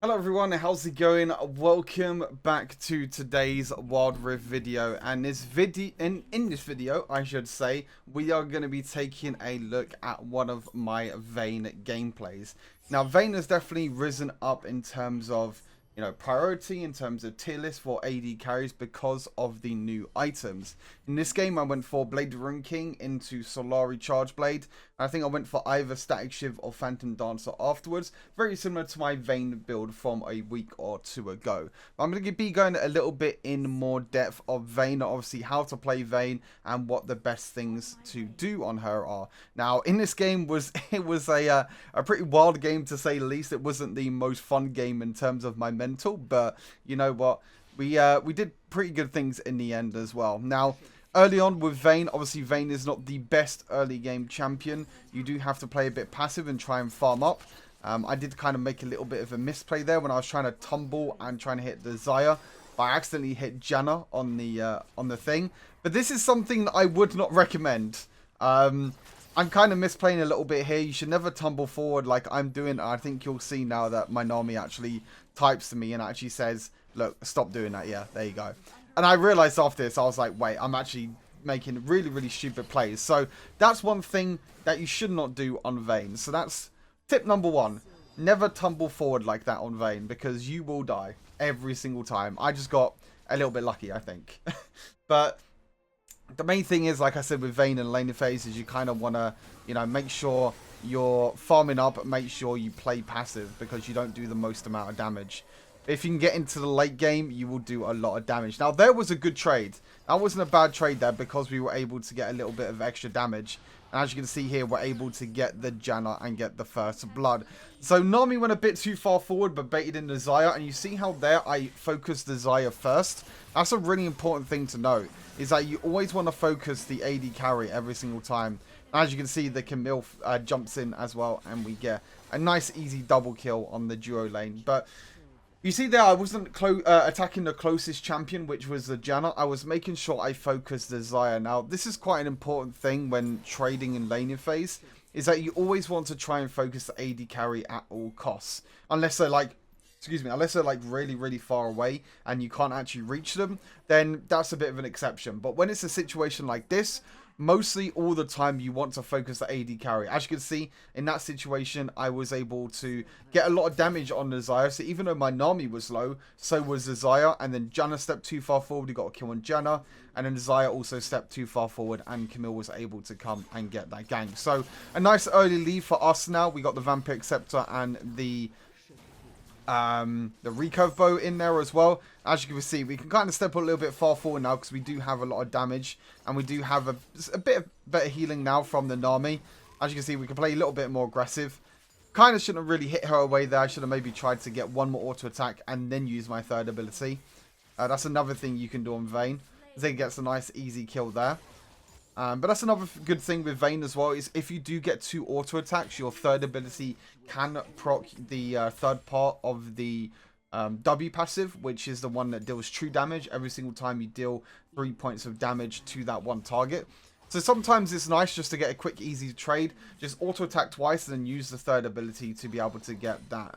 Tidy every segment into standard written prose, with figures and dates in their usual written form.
Hello everyone, how's it going? Welcome back to today's Wild Rift video. And in this video, I should say, we are going to be taking a look at one of my Vayne gameplays. Now, Vayne has definitely risen up in terms of, priority, in terms of tier list for AD carries because of the new items. In this game, I went for Blade Rune King into Solari Charge Blade. I think I went for either Static Shiv or Phantom Dancer afterwards. Very similar to my Vayne build from a week or two ago. But I'm going to be going a little bit in more depth of Vayne, obviously how to play Vayne and what the best things to do on her are. Now, in this game, it was a pretty wild game to say the least. It wasn't the most fun game in terms of my mental, but you know what? We did pretty good things in the end as well. Now, early on with Vayne, obviously Vayne is not the best early game champion. You do have to play a bit passive and try and farm up. I did kind of make a little bit of a misplay there when I was trying to tumble and trying to hit the Xayah. But I accidentally hit Janna on the thing. But this is something that I would not recommend. I'm kind of misplaying a little bit here. You should never tumble forward like I'm doing. I think you'll see now that my Nami actually types to me and actually says, look, stop doing that. Yeah, there you go. And I realized after this, I was like, wait, I'm actually making really, really stupid plays. So that's one thing that you should not do on Vayne. So that's tip number one. Never tumble forward like that on Vayne because you will die every single time. I just got a little bit lucky, I think. But the main thing is, like I said, with Vayne and laning phase is you kind of want to, make sure you're farming up, make sure you play passive because you don't do the most amount of damage. If you can get into the late game, you will do a lot of damage. Now, there was a good trade. That wasn't a bad trade there because we were able to get a little bit of extra damage. And as you can see here, we're able to get the Janna and get the first blood. So Nami went a bit too far forward, but baited in the Xayah. And you see how there I focused the Xayah first? That's a really important thing to note, is that you always want to focus the AD carry every single time. As you can see, the Camille jumps in as well, and we get a nice, easy double kill on the duo lane. But you see there, I wasn't attacking the closest champion, which was the Janna. I was making sure I focused the Xayah. Now, this is quite an important thing when trading in laning phase, is that you always want to try and focus the AD carry at all costs. Unless they're like, really, really far away and you can't actually reach them, then that's a bit of an exception. But when it's a situation like this, mostly all the time you want to focus the AD carry. As you can see, in that situation, I was able to get a lot of damage on the Xayah. So even though my Nami was low, so was the Xayah. And then Janna stepped too far forward. He got a kill on Janna. And then the Xayah also stepped too far forward. And Camille was able to come and get that gang. So a nice early lead for us now. We got the Vampiric Scepter and the recurve bow in there as well. As you can see, we can kind of step a little bit far forward now because we do have a lot of damage and we do have a bit of better healing now from the Nami. As you can see, we can play a little bit more aggressive. Kind of shouldn't have really hit her away there. I should have maybe tried to get one more auto attack and then use my third ability. That's another thing you can do on Vayne. Zay gets a nice easy kill there. But that's another good thing with Vayne as well, is if you do get 2 auto attacks, your third ability can proc the third part of the W passive, which is the one that deals true damage every single time you deal 3 points of damage to that one target. So sometimes it's nice just to get a quick, easy trade. Just auto attack twice and then use the third ability to be able to get that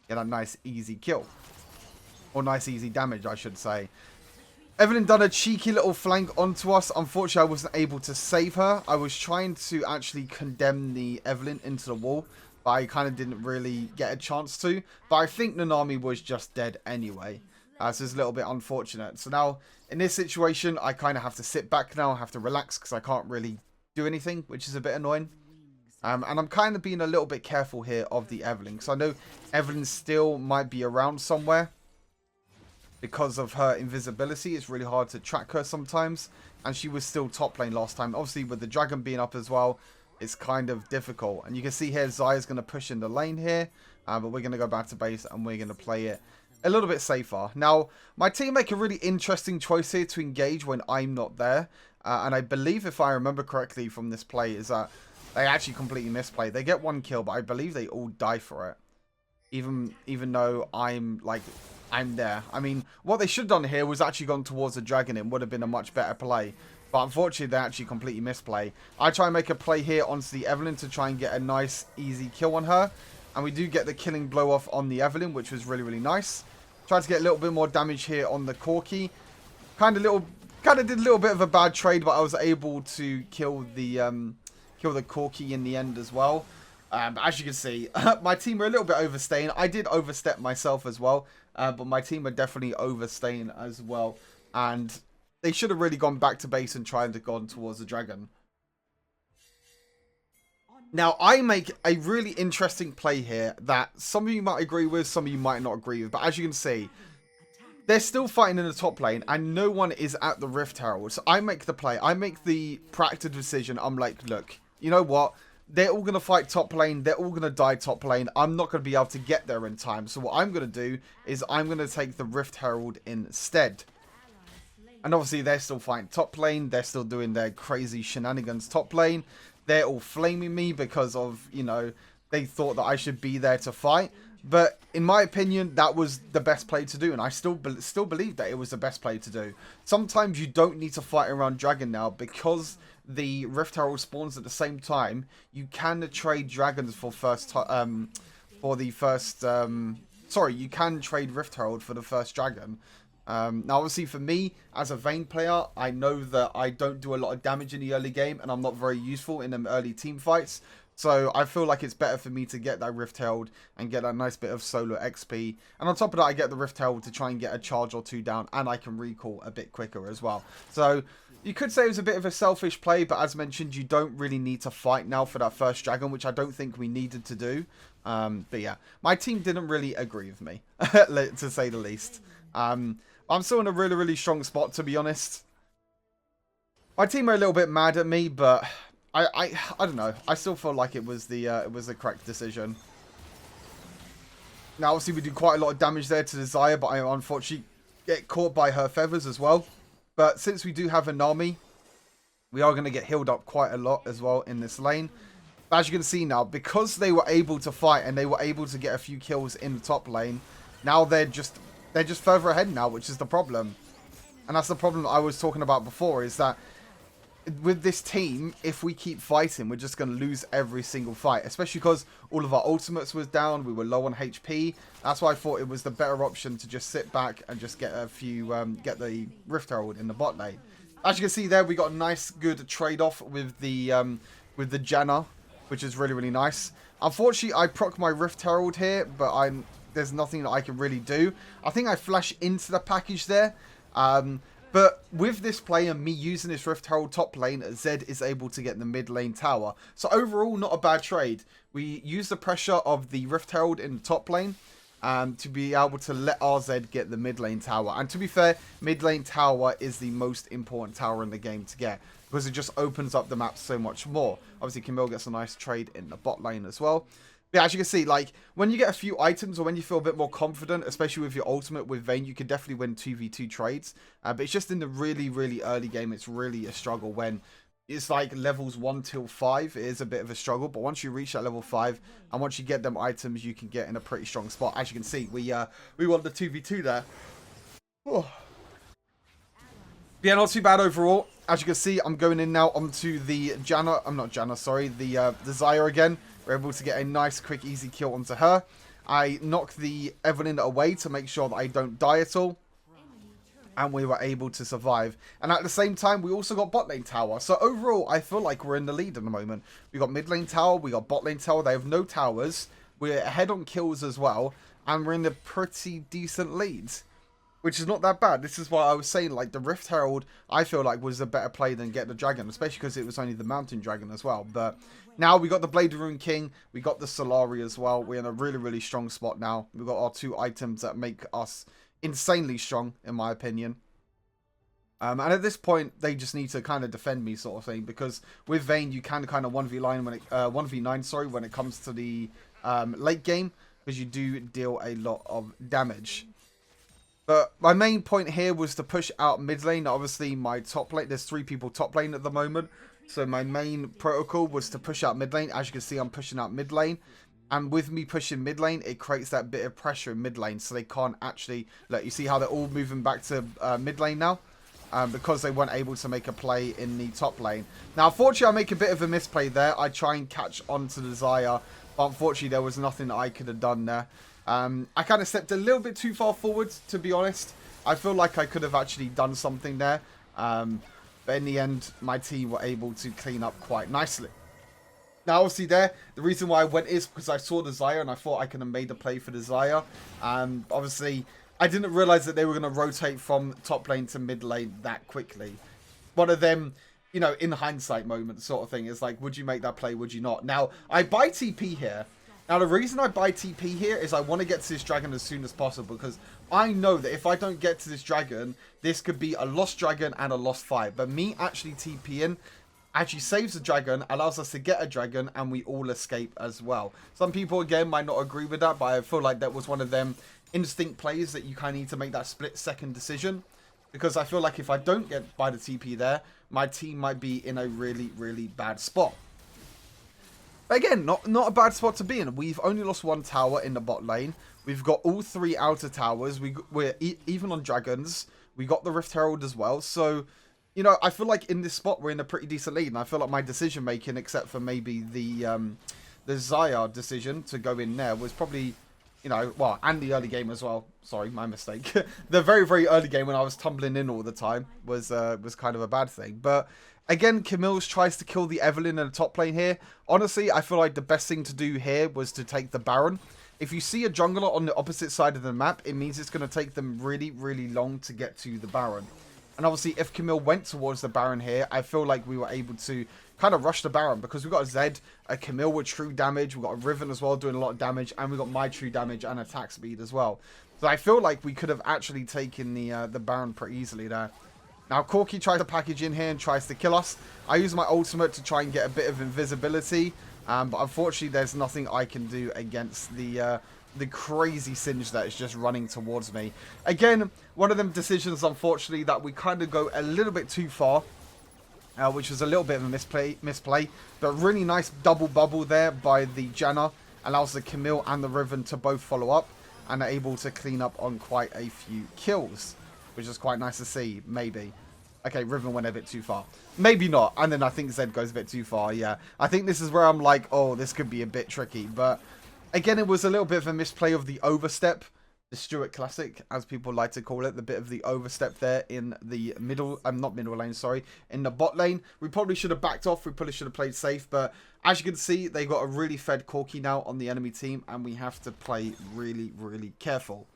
nice, easy kill. Or nice, easy damage, I should say. Evelyn done a cheeky little flank onto us. Unfortunately, I wasn't able to save her. I was trying to actually condemn the Evelyn into the wall, but I kind of didn't really get a chance to. But I think the Nami was just dead anyway. So it's a little bit unfortunate. So now, in this situation, I kind of have to sit back now. I have to relax because I can't really do anything, which is a bit annoying. And I'm kind of being a little bit careful here of the Evelyn, because I know Evelyn still might be around somewhere. Because of her invisibility, it's really hard to track her sometimes. And she was still top lane last time. Obviously, with the dragon being up as well, it's kind of difficult. And you can see here, Xayah's going to push in the lane here. But we're going to go back to base and we're going to play it a little bit safer. Now, my team make a really interesting choice here to engage when I'm not there. And I believe, if I remember correctly from this play, is that they actually completely misplay. They get 1 kill, but I believe they all die for it. Even though I'm there. I mean, what they should have done here was actually gone towards the dragon. It would have been a much better play. But unfortunately, they actually completely misplay. I try and make a play here onto the Evelyn to try and get a nice, easy kill on her. And we do get the killing blow off on the Evelyn, which was really, really nice. Tried to get a little bit more damage here on the Corki. Kind of did a little bit of a bad trade, but I was able to kill the Corki in the end as well. But as you can see, my team are a little bit overstaying. I did overstep myself as well, but my team are definitely overstaying as well. And they should have really gone back to base and tried to go towards the dragon. Now, I make a really interesting play here that some of you might agree with, some of you might not agree with. But as you can see, they're still fighting in the top lane and no one is at the Rift Herald. So I make the play. I make the practical decision. I'm like, look, you know what? They're all going to fight top lane. They're all going to die top lane. I'm not going to be able to get there in time. So what I'm going to do is I'm going to take the Rift Herald instead. And obviously they're still fighting top lane. They're still doing their crazy shenanigans top lane. They're all flaming me because of, you know, they thought that I should be there to fight. But in my opinion, that was the best play to do. And I still believe that it was the best play to do. Sometimes you don't need to fight around dragon now because the Rift Herald spawns at the same time. You can trade dragons for you can trade Rift Herald for the first dragon. Now obviously for me as a Vayne player, I know that I don't do a lot of damage in the early game and I'm not very useful in them early team fights, so I feel like it's better for me to get that Rift Herald and get that nice bit of solo XP, and on top of that I get the Rift Herald to try and get a charge or two down, and I can recall a bit quicker as well. So you could say it was a bit of a selfish play, but as mentioned, you don't really need to fight now for that first dragon, which I don't think we needed to do. But yeah, my team didn't really agree with me to say the least. I'm still in a really, really strong spot, to be honest. My team are a little bit mad at me, but I don't know. I still feel like it was the correct decision. Now, obviously, we do quite a lot of damage there to Desire, but I unfortunately get caught by her feathers as well. But since we do have a Nami, we are going to get healed up quite a lot as well in this lane. But as you can see now, because they were able to fight and they were able to get a few kills in the top lane, now they're just further ahead now, which is the problem. And that's the problem that I was talking about before, is that with this team, if we keep fighting, we're just going to lose every single fight, especially because all of our ultimates was down. We were low on HP. That's why I thought it was the better option to just sit back and just get a few, get the Rift Herald in the bot lane. As you can see there, we got a nice, good trade-off with the Janna, which is really, really nice. Unfortunately, I proc my Rift Herald here, but there's nothing that I can really do. I think I flash into the package there. But with this play and me using this Rift Herald top lane, Zed is able to get the mid lane tower. So overall, not a bad trade. We use the pressure of the Rift Herald in the top lane to be able to let our Zed get the mid lane tower. And to be fair, mid lane tower is the most important tower in the game to get, because it just opens up the map so much more. Obviously, Camille gets a nice trade in the bot lane as well. Yeah, as you can see, like, when you get a few items or when you feel a bit more confident, especially with your ultimate with Vayne, you can definitely win 2v2 trades. But it's just in the really, really early game, it's really a struggle. When it's like levels 1 till 5, it is a bit of a struggle. But once you reach that level 5, and once you get them items, you can get in a pretty strong spot. As you can see, we won the 2v2 there. Oh. Yeah, not too bad overall. As you can see, I'm going in now onto the Janna. I'm not Janna, sorry. The Desire again. We're able to get a nice, quick, easy kill onto her. I knocked the Evelyn away to make sure that I don't die at all. And we were able to survive. And at the same time, we also got bot lane tower. So overall, I feel like we're in the lead at the moment. We got mid lane tower. We got bot lane tower. They have no towers. We're ahead on kills as well. And we're in a pretty decent lead, which is not that bad. This is why I was saying, like, the Rift Herald, I feel like was a better play than get the dragon, especially because it was only the mountain dragon as well. But now we got the Blade Rune King, we got the Solari as well. We're in a really, really strong spot now. We've got our 2 items that make us insanely strong, in my opinion. And at this point, they just need to kind of defend me, sort of thing, because with Vayne, you can kind of 1v9 sorry, when it comes to the late game, because you do deal a lot of damage. But my main point here was to push out mid lane. Obviously, my top lane, there's 3 people top lane at the moment. So my main protocol was to push out mid lane. As you can see, I'm pushing out mid lane. And with me pushing mid lane, it creates that bit of pressure in mid lane. So they can't actually, look, you see how they're all moving back to mid lane now? Because they weren't able to make a play in the top lane. Now, unfortunately, I make a bit of a misplay there. I try and catch onto Desire But unfortunately, there was nothing that I could have done there. I kind of stepped a little bit too far forward, to be honest. I feel like I could have actually done something there. But in the end, my team were able to clean up quite nicely. Now, obviously there, the reason why I went is because I saw the Xayah and I thought I could have made a play for the Xayah. Obviously, I didn't realize that they were going to rotate from top lane to mid lane that quickly. One of them, you know, in hindsight moment sort of thing is like, would you make that play, would you not? Now, I buy TP here. Now, the reason I buy TP here is I want to get to this dragon as soon as possible, because I know that if I don't get to this dragon, this could be a lost dragon and a lost fight. But me actually TPing actually saves the dragon, allows us to get a dragon, and we all escape as well. Some people, again, might not agree with that, but I feel like that was one of them instinct plays that you kind of need to make that split-second decision. Because I feel like if I don't get by the TP there, my team might be in a really, really bad spot. But again, not a bad spot to be in. We've only lost one tower in the bot lane. We've got all 3 outer towers. We're even on dragons. We got the Rift Herald as well. So, you know, I feel like in this spot, we're in a pretty decent lead. And I feel like my decision making, except for maybe the Xayah decision to go in there, was probably, you know, well, and the early game as well. Sorry, my mistake. The very, very early game when I was tumbling in all the time was kind of a bad thing. But again, Camille's tries to kill the Evelyn in the top lane here. Honestly, I feel like the best thing to do here was to take the Baron. If you see a jungler on the opposite side of the map, it means it's going to take them really, really long to get to the Baron. And obviously, if Camille went towards the Baron here, I feel like we were able to kind of rush the Baron, because we've got a Zed, a Camille with true damage, we've got a Riven as well doing a lot of damage, and we've got my true damage and attack speed as well. So I feel like we could have actually taken the Baron pretty easily there. Now, Corki tries to package in here and tries to kill us. I use my ultimate to try and get a bit of invisibility, but unfortunately, there's nothing I can do against the crazy Singe that is just running towards me. Again, one of them decisions, unfortunately, that we kind of go a little bit too far, which was a little bit of a misplay. But really nice double bubble there by the Janna. Allows the Camille and the Riven to both follow up and are able to clean up on quite a few kills, which is quite nice to see, maybe. Okay, Riven went a bit too far. Maybe not. And then I think Zed goes a bit too far, yeah. I think this is where I'm like, oh, this could be a bit tricky. But again, it was a little bit of a misplay of the overstep. The Stuart Classic, as people like to call it. The bit of the overstep there in the middle, not middle lane, sorry. In the bot lane. We probably should have backed off. We probably should have played safe. But as you can see, they got a really fed Corki now on the enemy team. And we have to play really, really careful.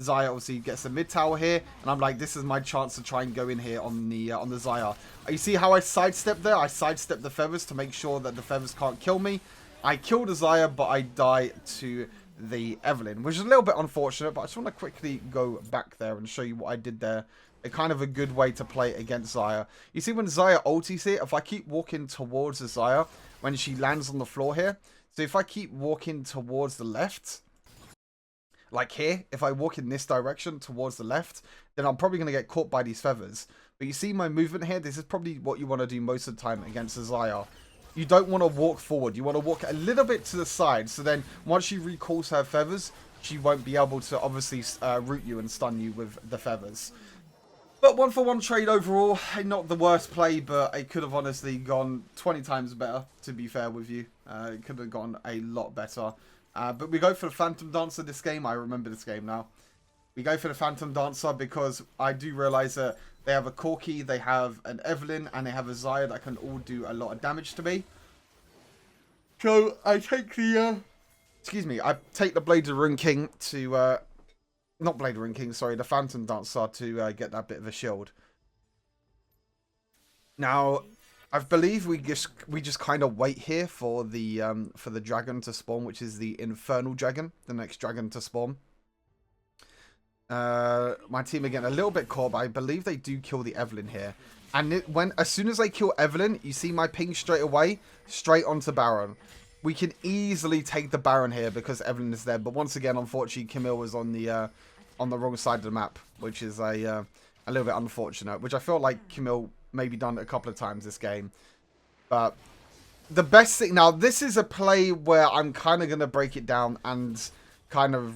Xayah obviously gets the mid tower here, and I'm like, this is my chance to try and go in here on the Xayah. You see how I sidestepped there? I sidestepped the feathers to make sure that the feathers can't kill me. I killed a Xayah, but I die to the Evelyn, which is a little bit unfortunate, but I just want to quickly go back there and show you what I did there. A kind of a good way to play against Xayah. You see when Xayah ultis here, if I keep walking towards the Xayah, when she lands on the floor here, so if I keep walking towards the left, like here, if I walk in this direction towards the left, then I'm probably going to get caught by these feathers. But you see my movement here? This is probably what you want to do most of the time against the Xayah. You don't want to walk forward. You want to walk a little bit to the side. So then once she recalls her feathers, she won't be able to obviously root you and stun you with the feathers. But 1-for-1 trade overall. Not the worst play, but it could have honestly gone 20 times better, to be fair with you. It could have gone a lot better. But we go for the Phantom Dancer this game. I remember this game now. We go for the Phantom Dancer because I do realize that they have a Corki, they have an Evelyn, and they have a Xayah that can all do a lot of damage to me. So I take the, I take the Blade of Rune King to, not Blade of Rune King, sorry, the Phantom Dancer to get that bit of a shield. Now, I believe we just kind of wait here for the dragon to spawn, which is the Infernal Dragon, the next dragon to spawn. My team are getting a little bit caught, but I believe they do kill the Evelyn here. And as soon as they kill Evelyn, you see my ping straight away, straight onto Baron. We can easily take the Baron here because Evelyn is there. But once again, unfortunately, Camille was on the wrong side of the map, which is a little bit unfortunate. Which I feel like Camille maybe done a couple of times this game. But the best thing now, this is a play where I'm kind of gonna break it down and kind of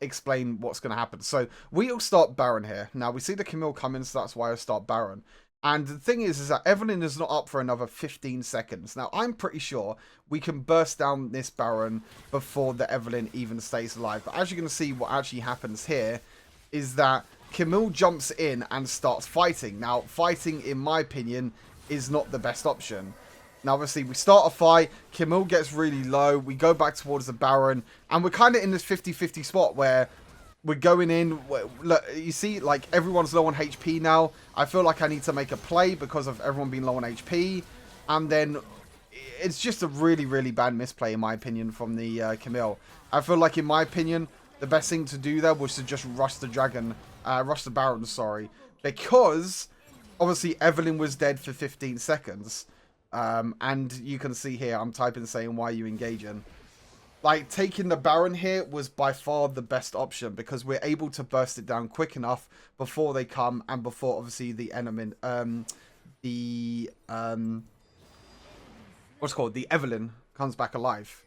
explain what's going to happen. So we'll start Baron here. Now we see the Camille coming, so that's why I start Baron. And the thing is that Evelyn is not up for another 15 seconds. Now, I'm pretty sure we can burst down this Baron before the Evelyn even stays alive. But as you're going to see, what actually happens here is that Camille jumps in and starts fighting. Now, fighting, in my opinion, is not the best option. Now, obviously, we start a fight. Camille gets really low. We go back towards the Baron. And we're kind of in this 50-50 spot where we're going in. Look, you see, like, everyone's low on HP now. I feel like I need to make a play because of everyone being low on HP. And then it's just a really, really bad misplay, in my opinion, from the Camille. I feel like, in my opinion, the best thing to do there was to just rush the Baron, sorry. Because, obviously, Evelyn was dead for 15 seconds. And you can see here, I'm typing saying, why are you engaging? Like, taking the Baron here was by far the best option because we're able to burst it down quick enough before they come and before, obviously, the enemy, the Evelyn comes back alive.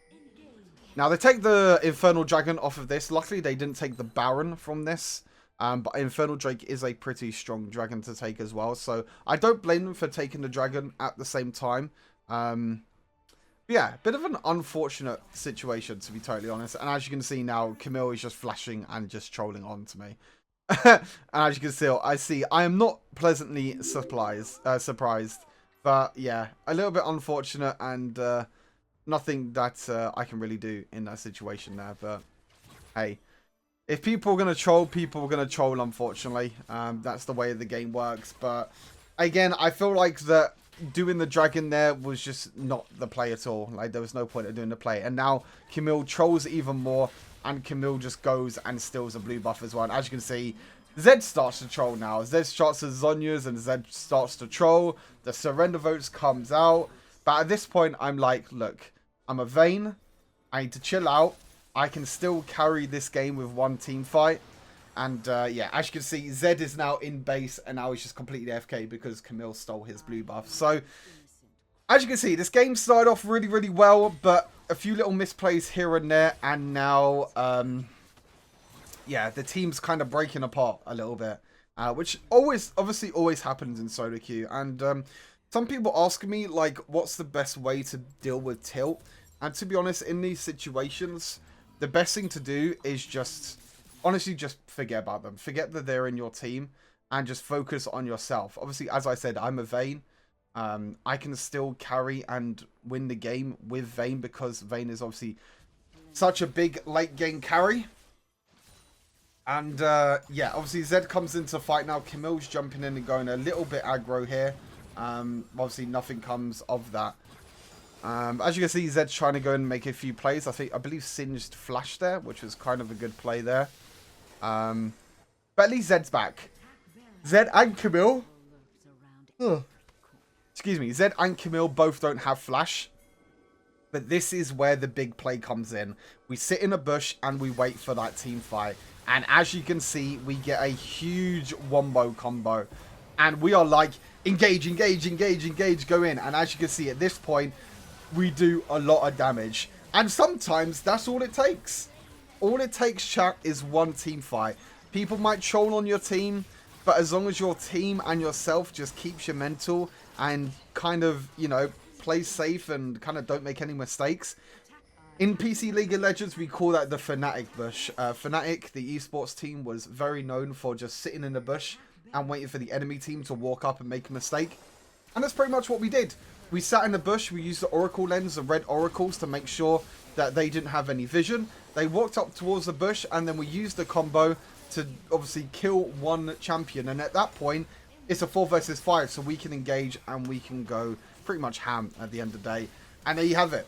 Now, they take the Infernal Dragon off of this. Luckily, they didn't take the Baron from this. But Infernal Drake is a pretty strong dragon to take as well. So I don't blame them for taking the dragon at the same time. Yeah, bit of an unfortunate situation, to be totally honest. And as you can see now, Camille is just flashing and just trolling on to me. And as you can see, I am not pleasantly surprised. But yeah, a little bit unfortunate and nothing that I can really do in that situation there. But hey. If people are going to troll, people are going to troll, unfortunately. That's the way the game works. But, again, I feel like that doing the dragon there was just not the play at all. Like, there was no point of doing the play. And now, Camille trolls even more. And Camille just goes and steals a blue buff as well. And as you can see, Zed starts to troll now. Zed starts to Zhonya's and Zed starts to troll. The surrender votes comes out. But at this point, I'm like, look, I'm a Vayne. I need to chill out. I can still carry this game with one team fight. And, yeah, as you can see, Zed is now in base. And now he's just completely AFK because Camille stole his blue buff. So, as you can see, this game started off really, really well. But a few little misplays here and there. And now, yeah, the team's kind of breaking apart a little bit. Which obviously always happens in solo queue. And some people ask me, like, what's the best way to deal with tilt? And to be honest, in these situations, the best thing to do is just, honestly, just forget about them. Forget that they're in your team and just focus on yourself. Obviously, as I said, I'm a Vayne. I can still carry and win the game with Vayne because Vayne is obviously such a big late game carry. And, yeah, obviously Zed comes into fight now. Camille's jumping in and going a little bit aggro here. Obviously, nothing comes of that. As you can see, Zed's trying to go and make a few plays. I believe Singed flashed there, which was kind of a good play there. But at least Zed's back. Zed and Camille. Excuse me. Zed and Camille both don't have flash. But this is where the big play comes in. We sit in a bush and we wait for that team fight. And as you can see, we get a huge wombo combo. And we are like, engage, engage, engage, engage, go in. And as you can see, at this point, we do a lot of damage. And sometimes that's all it takes. All it takes, chat, is one team fight. People might troll on your team, but as long as your team and yourself just keeps your mental and kind of, you know, play safe and kind of don't make any mistakes. In PC League of Legends, we call that the Fnatic bush. Fnatic, the esports team, was very known for just sitting in the bush and waiting for the enemy team to walk up and make a mistake. And that's pretty much what we did. We sat in the bush, we used the Oracle lens, the red oracles, to make sure that they didn't have any vision. They walked up towards the bush, and then we used the combo to obviously kill one champion. And at that point, it's a 4 versus 5, so we can engage and we can go pretty much ham at the end of the day. And there you have it.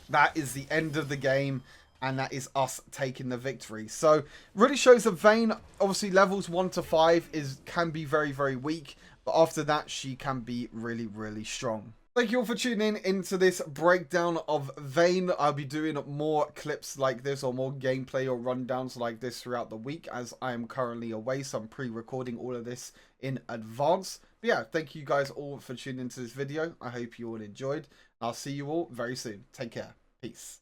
That is the end of the game, and that is us taking the victory. So, really shows that Vayne, obviously levels 1 to 5 can be very, very weak. But after that, she can be really, really strong. Thank you all for tuning in into this breakdown of Vayne. I'll be doing more clips like this or more gameplay or rundowns like this throughout the week as I am currently away. So I'm pre-recording all of this in advance. But yeah, thank you guys all for tuning into this video. I hope you all enjoyed. I'll see you all very soon. Take care. Peace.